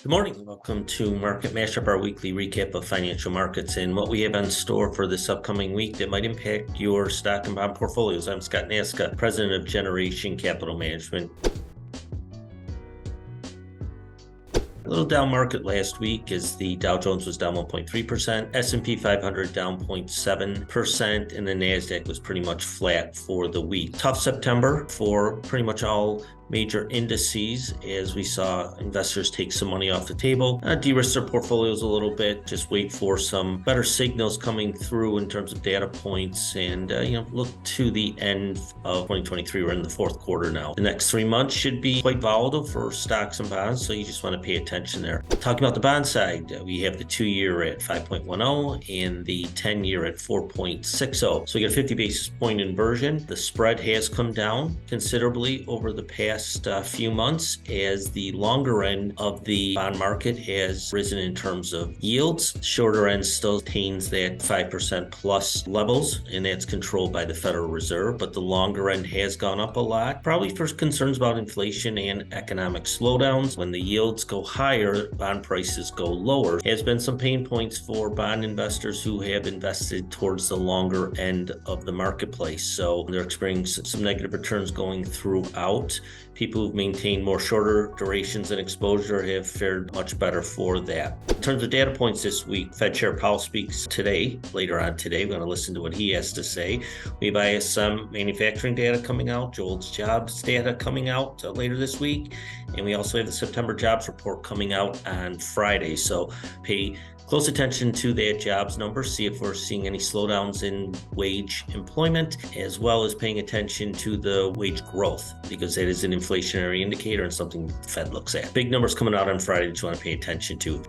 Good morning. Welcome to Market Mashup, our weekly recap of financial markets and what we have in store for this upcoming week that might impact your stock and bond portfolios. I'm Scott Nasca, president of Generation Capital Management. A little down market last week as the Dow Jones was down 1.3%, S&P 500 down 0.7%, and the Nasdaq was pretty much flat for the week. Tough September for pretty much all major indices as we saw investors take some money off the table, de-risk their portfolios a little bit, just wait for some better signals coming through in terms of data points and look to the end of 2023. We're in the fourth quarter now. The next 3 months should be quite volatile for stocks and bonds, so you just want to pay attention there. Talking about the bond side, we have the 2-year at 5.10 and the 10-year at 4.60. So we got a 50 basis point inversion. The spread has come down considerably over the past few months as the longer end of the bond market has risen in terms of yields. Shorter end still maintains that 5% plus levels, and that's controlled by the Federal Reserve, but the longer end has gone up a lot, probably for concerns about inflation and economic slowdowns. When the yields go higher, bond prices go lower. Has been some pain points for bond investors who have invested towards the longer end of the marketplace. So they're experiencing some negative returns going throughout. People who've maintained more shorter durations and exposure have fared much better for that. In terms of data points this week, Fed Chair Powell speaks today. Later on today, we're going to listen to what he has to say. We have ISM manufacturing data coming out, Joel's jobs data coming out later this week, and we also have the September jobs report coming out on Friday. So pay close attention to that jobs number, see if we're seeing any slowdowns in wage employment, as well as paying attention to the wage growth, because that is an inflationary indicator and something the Fed looks at. Big numbers coming out on Friday that you want to pay attention to.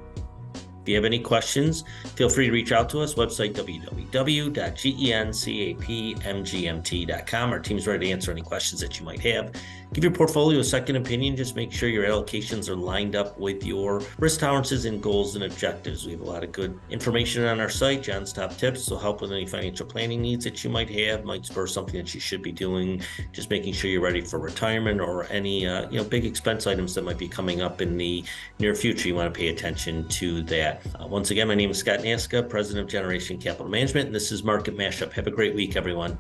If you have any questions, feel free to reach out to us. Website www.gencapmgmt.com. Our team's ready to answer any questions that you might have. Give your portfolio a second opinion. Just make sure your allocations are lined up with your risk tolerances and goals and objectives. We have a lot of good information on our site. John's top tips will help with any financial planning needs that you might have, might spur something that you should be doing. Just making sure you're ready for retirement or any big expense items that might be coming up in the near future. You want to pay attention to that. Once again, my name is Scott Nasca, president of Generation Capital Management, and this is Market Mashup. Have a great week, everyone.